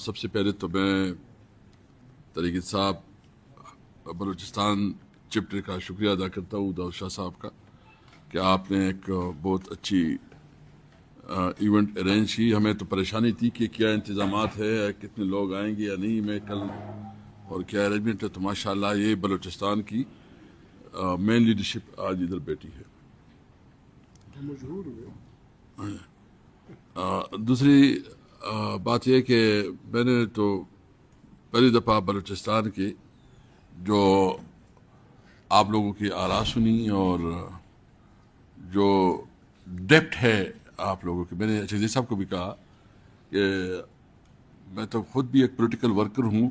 سب سے پہلے تو میں طریقت صاحب بلوچستان چپٹر کا شکریہ ادا کرتا ہوں داؤد شاہ صاحب کا کہ آپ نے ایک بہت اچھی ایونٹ ارینج کی. ہمیں تو پریشانی تھی کہ کیا انتظامات ہے, کتنے لوگ آئیں گے یا نہیں, میں کل اور کیا ارینجمنٹ ہے. تو ماشاءاللہ یہ بلوچستان کی مین لیڈرشپ آج ادھر بیٹھی ہے. دوسری بات یہ کہ میں نے تو پہلی دفعہ بلوچستان کی جو آپ لوگوں کی آراء سنی اور جو ڈیپتھ ہے آپ لوگوں کی. میں نے شہزاد صاحب کو بھی کہا کہ میں تو خود بھی ایک پولیٹیکل ورکر ہوں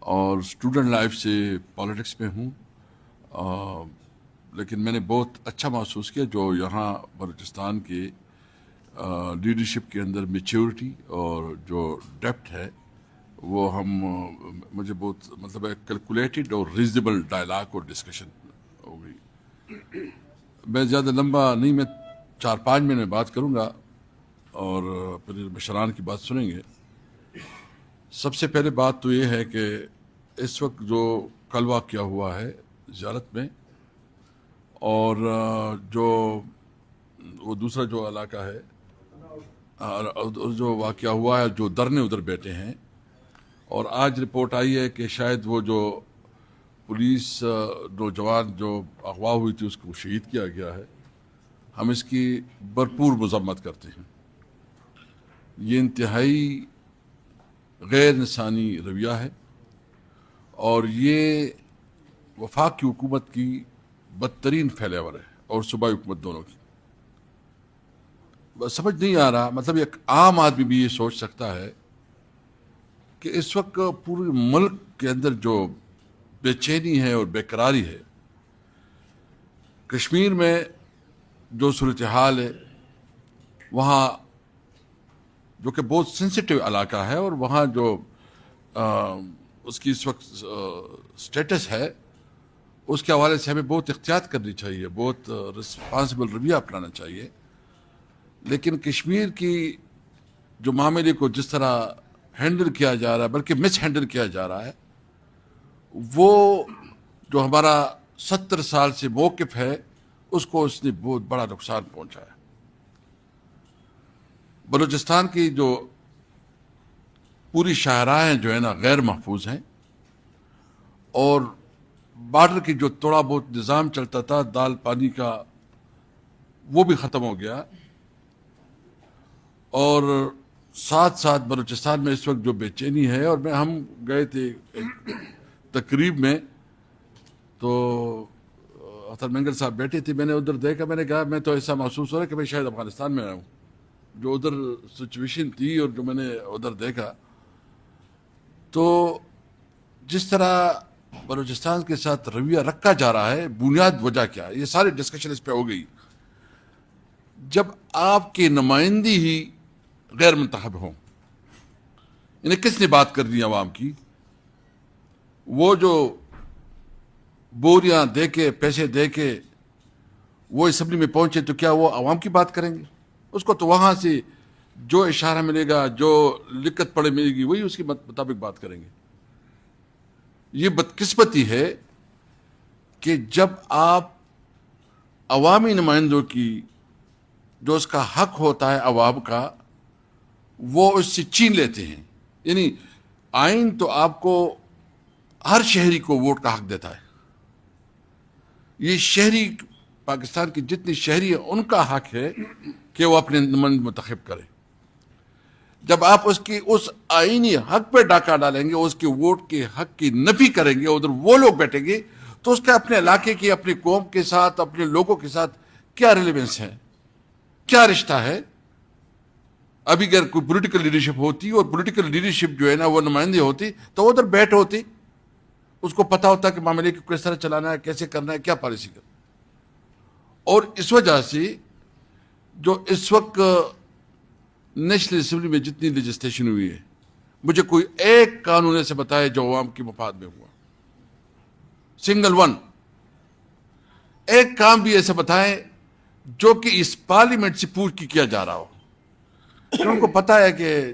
اور اسٹوڈنٹ لائف سے پالیٹکس میں ہوں, لیکن میں نے بہت اچھا محسوس کیا جو یہاں بلوچستان کی لیڈرشپ کے اندر میچیورٹی اور جو ڈیپتھ ہے وہ مجھے بہت مطلب کیلکولیٹڈ اور ریزنیبل ڈائلاگ اور ڈسکشن ہو گئی. میں زیادہ لمبا نہیں, میں 4-5 منٹ میں بات کروں گا اور پھر مشران کی بات سنیں گے. سب سے پہلے بات تو یہ ہے کہ اس وقت جو کل واقعہ ہوا ہے زیارت میں اور جو وہ دوسرا جو علاقہ ہے جو واقعہ ہوا ہے, جو درنے ادھر بیٹھے ہیں, اور آج رپورٹ آئی ہے کہ شاید وہ جو پولیس نوجوان جو اغوا ہوئی تھی اس کو شہید کیا گیا ہے. ہم اس کی بھرپور مذمت کرتے ہیں. یہ انتہائی غیر انسانی رویہ ہے اور یہ وفاق کی حکومت کی بدترین فیلیور ہے اور صوبائی حکومت دونوں کی. سمجھ نہیں آ رہا, مطلب ایک عام آدمی بھی یہ سوچ سکتا ہے کہ اس وقت پورے ملک کے اندر جو بے چینی ہے اور بے قراری ہے, کشمیر میں جو صورتحال ہے وہاں جو کہ بہت سینسیٹیو علاقہ ہے اور وہاں جو اس کی اس وقت سٹیٹس ہے اس کے حوالے سے ہمیں بہت احتیاط کرنی چاہیے, بہت رسپانسبل رویہ اپنانا چاہیے. لیکن کشمیر کی جو معاملے کو جس طرح ہینڈل کیا جا رہا ہے, بلکہ مس ہینڈل کیا جا رہا ہے, وہ جو ہمارا 70 سال سے موقف ہے اس کو اس نے بہت بڑا نقصان پہنچایا. بلوچستان کی جو پوری شاہراہیں جو ہے نا غیر محفوظ ہیں, اور بارڈر کی جو تھوڑا بہت نظام چلتا تھا دال پانی کا وہ بھی ختم ہو گیا. اور ساتھ ساتھ بلوچستان میں اس وقت جو بے چینی ہے, اور ہم گئے تھے تقریب میں تو اختر مینگر صاحب بیٹھے تھے, میں نے ادھر دیکھا, میں نے کہا میں تو ایسا محسوس ہو رہا ہے کہ میں شاید افغانستان میں آیا ہوں. جو ادھر سچویشن تھی اور جو میں نے ادھر دیکھا, تو جس طرح بلوچستان کے ساتھ رویہ رکھا جا رہا ہے, بنیاد وجہ کیا ہے, یہ ساری ڈسکشن اس پہ ہو گئی. جب آپ کی نمائندی ہی غیر منتخب ہوں, انہیں کس نے بات کرنی ہے عوام کی؟ وہ جو بوریاں دے کے پیسے دے کے وہ اسمبلی میں پہنچے تو کیا وہ عوام کی بات کریں گے؟ اس کو تو وہاں سے جو اشارہ ملے گا, جو لکت پڑے ملے گی, وہی اس کے مطابق بات کریں گے. یہ بدقسمتی ہے کہ جب آپ عوامی نمائندوں کی جو اس کا حق ہوتا ہے عوام کا, وہ اس سے چھین لیتے ہیں. یعنی آئین تو آپ کو ہر شہری کو ووٹ کا حق دیتا ہے. یہ شہری پاکستان کی جتنی شہری ہیں ان کا حق ہے کہ وہ اپنے نمائندے منتخب کریں. جب آپ اس آئینی حق پہ ڈاکہ ڈالیں گے, اس کے ووٹ کے حق کی نفی کریں گے, ادھر وہ لوگ بیٹھیں گے, تو اس کا اپنے علاقے کی, اپنی قوم کے ساتھ, اپنے لوگوں کے ساتھ کیا ریلیونس ہے, کیا رشتہ ہے؟ ابھی اگر کوئی پولیٹیکل لیڈرشپ ہوتی اور پولیٹیکل لیڈرشپ جو ہے نا وہ نمائندے ہوتی تو وہ ادھر بیٹھ ہوتی, اس کو پتا ہوتا کہ معاملے کو کس طرح چلانا ہے, کیسے کرنا ہے, کیا پالیسی کرنا. اور اس وجہ سے جو اس وقت نیشنل اسمبلی میں جتنی لیجسلیشن ہوئی ہے, مجھے کوئی ایک قانون ایسے بتائے جو عوام کے مفاد میں ہوا, سنگل ون. ایک کام بھی ایسے بتائیں جو کہ اس پارلیمنٹ سے پوچھ کے کیا جا رہا ہو. ان کو پتا ہے کہ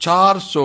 400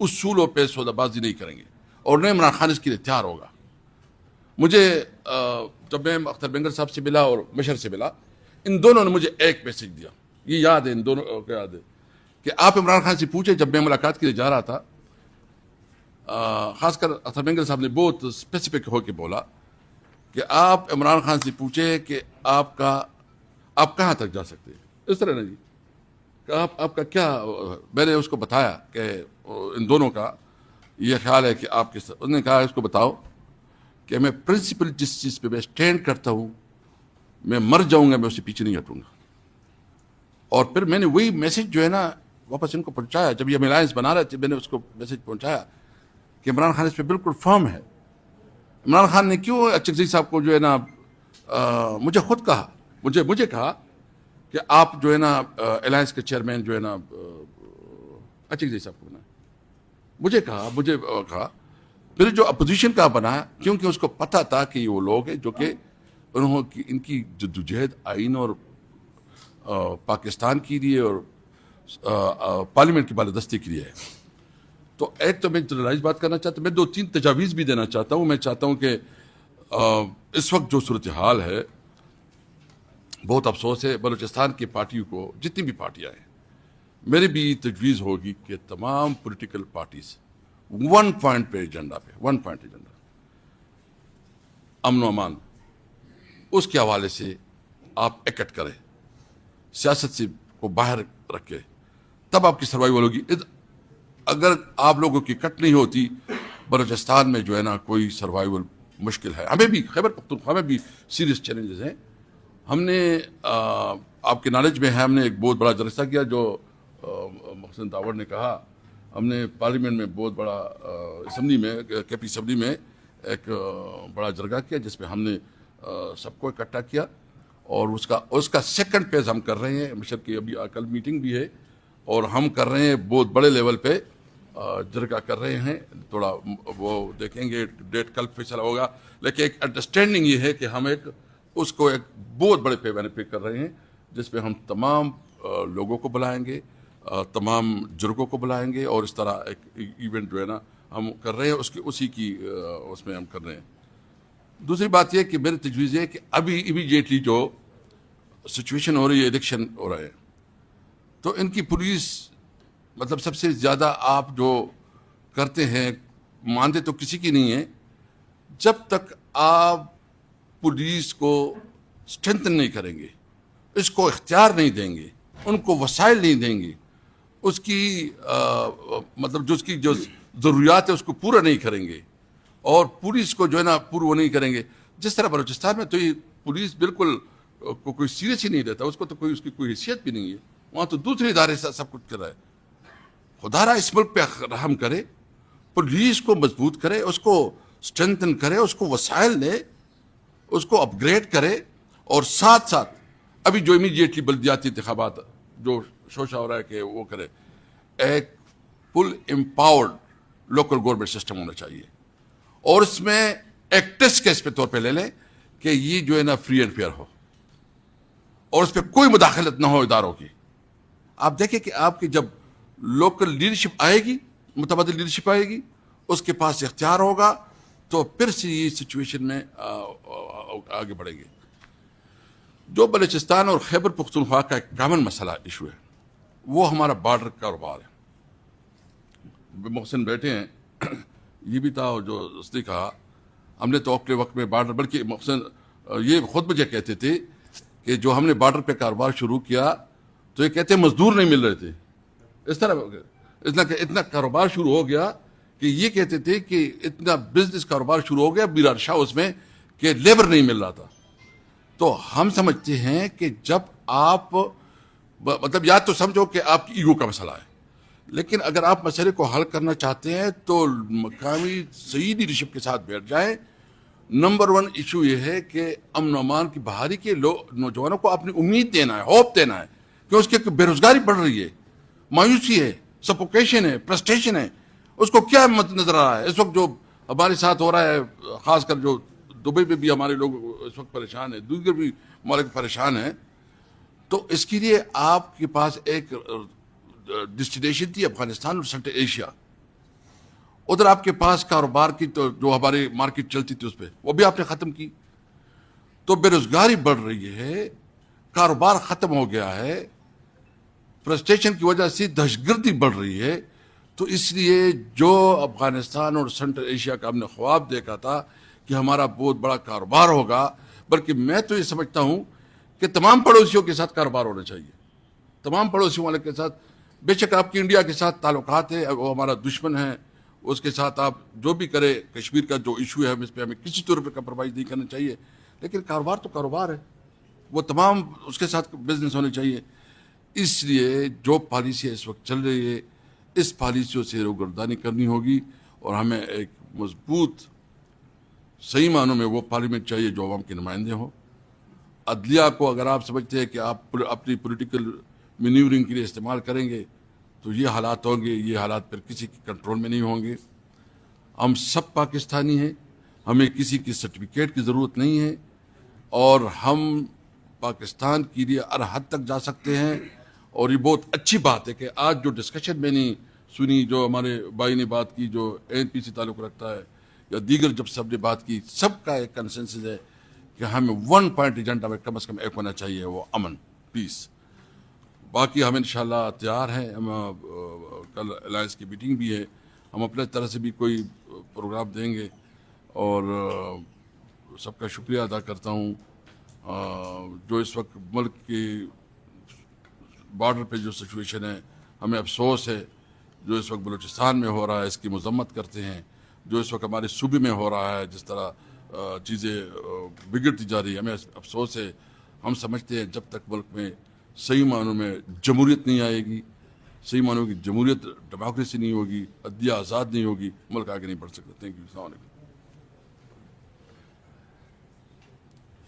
اصولوں پہ سودا بازی نہیں کریں گے اور نہ عمران خان اس کے لیے تیار ہوگا. مجھے جب میں اختر بینگر صاحب سے ملا اور مشر سے ملا, ان دونوں نے مجھے ایک میسج دیا, یہ یاد ہے ان دونوں کو یاد ہے, کہ آپ عمران خان سے پوچھیں. جب میں ملاقات کے لیے جا رہا تھا, خاص کر اختر بینگر صاحب نے بہت اسپیسیفک ہو کے بولا کہ آپ عمران خان سے پوچھیں کہ آپ کہاں تک جا سکتے ہیں. اس طرح نا جی, کہ آپ کا کیا. میں نے اس کو بتایا کہ ان دونوں کا یہ خیال ہے کہ آپ کس طرح. انہوں نے کہا اس کو بتاؤ کہ میں پرنسپل جس چیز پہ میں اسٹینڈ کرتا ہوں, میں مر جاؤں گا, میں اس سے پیچھے نہیں ہٹوں گا. اور پھر میں نے وہی میسج جو ہے نا واپس ان کو پہنچایا. جب یہ ہم الائنس بنا رہے تھے, میں نے اس کو میسج پہنچایا کہ عمران خان اس پہ بالکل فرم ہے. عمران خان نے کیوں چکزئی صاحب کو جو ہے نا مجھے خود کہا, مجھے کہا کہ آپ جو ہے نا الائنس کے چیئرمین جو ہے نا چکزئی صاحب کو بنا. مجھے کہا پھر جو اپوزیشن کا بنا, کیونکہ اس کو پتا تھا کہ یہ وہ لوگ ہیں جو کہ انہوں کی ان کی جدوجہد آئین اور پاکستان کے لیے اور پارلیمنٹ کی بالادستی کے لیے ہے. تو ایک تو میں جنرلائز بات کرنا چاہتا ہوں, میں 2-3 تجاویز بھی دینا چاہتا ہوں. میں چاہتا ہوں کہ اس وقت جو صورتحال ہے, بہت افسوس ہے بلوچستان کی پارٹیوں کو, جتنی بھی پارٹیاں ہیں, میری بھی تجویز ہوگی کہ تمام political parties one point agenda, امن و امان, اس کے حوالے سے آپ ایکٹ کریں, سیاست سے کو باہر رکھے, تب آپ کی سروائیول ہوگی. اگر آپ لوگوں کی کٹ نہیں ہوتی, بلوچستان میں جو ہے نا کوئی سروائیول مشکل ہے. ہمیں بھی خیبر پختونخوا میں بھی سیریس چیلنجز ہیں. ہم نے آپ کے نالج میں ہے, ہم نے ایک بہت بڑا جلسہ کیا جو محسن داور نے کہا. ہم نے پارلیمنٹ میں بہت بڑا اسمبلی میں, کے پی اسمبلی میں ایک بڑا جرگہ کیا, جس میں ہم نے سب کو اکٹھا کیا. اور اس کا سیکنڈ فیز ہم کر رہے ہیں. مشر کی ابھی کل میٹنگ بھی ہے, اور ہم کر رہے ہیں بہت بڑے لیول پہ جرگہ کر رہے ہیں. تھوڑا وہ دیکھیں گے, ڈیٹ کل فیصلہ ہوگا, لیکن ایک انڈرسٹینڈنگ یہ ہے کہ ہم اس کو ایک بہت بڑے پیمانے پہ کر رہے ہیں, جس پہ ہم تمام لوگوں کو بلائیں گے, تمام جرگوں کو بلائیں گے, اور اس طرح ایک ایونٹ جو ہے نا ہم کر رہے ہیں. اس میں ہم کر رہے ہیں. دوسری بات یہ کہ میری تجویز ہے کہ ابھی امیڈیٹلی جو سچویشن ہو رہی ہے, الیکشن ہو رہے ہیں, تو ان کی پولیس مطلب سب سے زیادہ آپ جو کرتے ہیں, مانتے تو کسی کی نہیں ہے, جب تک آپ پولیس کو اسٹرینتھن نہیں کریں گے, اس کو اختیار نہیں دیں گے, ان کو وسائل نہیں دیں گے, اس کی مطلب جو اس کی جو ضروریات ہے اس کو پورا نہیں کریں گے, اور پولیس کو جو ہے نا وہ نہیں کریں گے. جس طرح بلوچستان میں تو یہ پولیس بالکل کوئی سیریس ہی نہیں لیتا, اس کو تو اس کی کوئی حیثیت بھی نہیں ہے. وہاں تو دوسرے ادارے سب کچھ کر رہا ہے. خدا را اس ملک پہ رحم کرے, پولیس کو مضبوط کرے, اس کو اسٹرینتھن کرے, اس کو وسائل دے, اس کو اپ گریڈ کرے, اور ساتھ ساتھ ابھی جو امیڈیٹلی بلدیاتی انتخابات جو شوشہ ہو رہا ہے کہ وہ کرے, ایک فل امپاورڈ لوکل گورنمنٹ سسٹم ہونا چاہیے. اور اس میں ایک ٹیسٹ کیس پہ طور پہ لے لیں کہ یہ جو ہے نا فری اینڈ فیئر ہو, اور اس پہ کوئی مداخلت نہ ہو اداروں کی. آپ دیکھیں کہ آپ کی جب لوکل لیڈرشپ آئے گی, متبادل لیڈرشپ آئے گی, اس کے پاس اختیار ہوگا, تو پھر سے یہ سچویشن میں آگے بڑھیں گے. جو بلوچستان اور خیبر پختونخوا کا ایک کامن مسئلہ ایشو ہے, وہ ہمارا بارڈر کاروبار ہے. محسن بیٹھے ہیں, یہ بھی تھا, اور جو اس نے کہا ہم نے تو اپنے وقت میں بارڈر, بلکہ محسن یہ خود مجھے کہتے تھے کہ جو ہم نے بارڈر پہ کاروبار شروع کیا تو یہ کہتے مزدور نہیں مل رہے تھے. اس طرح اتنا کاروبار شروع ہو گیا کہ یہ کہتے تھے کہ اتنا بزنس کاروبار شروع ہو گیا بیرار شاہ اس میں, کہ لیبر نہیں مل رہا تھا. تو ہم سمجھتے ہیں کہ جب آپ مطلب یا تو سمجھو کہ آپ کی ایگو کا مسئلہ ہے, لیکن اگر آپ مسئلے کو حل کرنا چاہتے ہیں تو مقامی صحیح لیڈرشپ کے ساتھ بیٹھ جائیں. نمبر 1 ایشو یہ ہے کہ امن و امان کی بحالی کے نوجوانوں کو اپنی امید دینا ہے, ہوپ دینا ہے, کہ اس کی بے روزگاری بڑھ رہی ہے, مایوسی ہے, سفوکیشن ہے, فرسٹریشن ہے. اس کو کیا نظر آ رہا ہے اس وقت جو ہمارے ساتھ ہو رہا ہے, خاص کر جو دبئی میں بھی ہمارے لوگ اس وقت پریشان ہیں, دوسرے بھی ممالک پریشان ہیں. تو اس کے لیے آپ کے پاس ایک ڈیسٹینیشن تھی افغانستان اور سینٹرل ایشیا. ادھر آپ کے پاس کاروبار کی تو جو ہماری مارکیٹ چلتی تھی اس پہ وہ بھی آپ نے ختم کی. تو بے روزگاری بڑھ رہی ہے, کاروبار ختم ہو گیا ہے, فرسٹریشن کی وجہ سے دہشت گردی بڑھ رہی ہے. تو اس لیے جو افغانستان اور سینٹرل ایشیا کا ہم نے خواب دیکھا تھا کہ ہمارا بہت بڑا کاروبار ہوگا, بلکہ میں تو یہ سمجھتا ہوں کہ تمام پڑوسیوں کے ساتھ کاروبار ہونا چاہیے, تمام پڑوسیوں والے کے ساتھ. بے شک آپ کی انڈیا کے ساتھ تعلقات ہے, وہ ہمارا دشمن ہے, اس کے ساتھ آپ جو بھی کرے, کشمیر کا جو ایشو ہے اس پہ ہمیں کسی طور پہ کمپرومائز نہیں کرنا چاہیے, لیکن کاروبار تو کاروبار ہے, وہ تمام اس کے ساتھ بزنس ہونے چاہیے. اس لیے جو پالیسی اس وقت چل رہی ہے اس پالیسیوں سے روگردانی کرنی ہوگی, اور ہمیں ایک مضبوط صحیح معنوں میں وہ پارلیمنٹ چاہیے جو عوام کے نمائندے ہوں. عدلیہ کو اگر آپ سمجھتے ہیں کہ آپ اپنی پولیٹیکل مینیورنگ کے لیے استعمال کریں گے تو یہ حالات ہوں گے, یہ حالات پھر کسی کے کنٹرول میں نہیں ہوں گے. ہم سب پاکستانی ہیں, ہمیں کسی کی سرٹیفکیٹ کی ضرورت نہیں ہے, اور ہم پاکستان کے لیے ہر حد تک جا سکتے ہیں. اور یہ بہت اچھی بات ہے کہ آج جو ڈسکشن میں نے سنی, جو ہمارے بھائی نے بات کی, جو ANP سے تعلق رکھتا ہے, یا دیگر جب سب نے بات کی, سب کا ایک کنسنسس ہے کہ ہمیں 1 پوائنٹ ایجنڈا میں کم از کم ایک ہونا چاہیے, وہ امن, پیس. باقی ہم انشاءاللہ تیار ہیں. ہم کل الائنس کی میٹنگ بھی ہے, ہم اپنے طرح سے بھی کوئی پروگرام دیں گے. اور سب کا شکریہ ادا کرتا ہوں. جو اس وقت ملک کی بارڈر پہ جو سچویشن ہے, ہمیں افسوس ہے جو اس وقت بلوچستان میں ہو رہا ہے, اس کی مذمت کرتے ہیں. جو اس وقت ہمارے صوبے میں ہو رہا ہے, جس طرح چیزیں بگڑتی جا رہی ہے, ہمیں افسوس ہے. ہم سمجھتے ہیں جب تک ملک میں صحیح معنوں میں جمہوریت نہیں آئے گی, صحیح معنوں کی جمہوریت, ڈیموکریسی نہیں ہوگی, عدلیہ آزاد نہیں ہوگی, ملک آگے نہیں بڑھ سکتا. Thank you. السلام علیکم.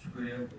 شکریہ.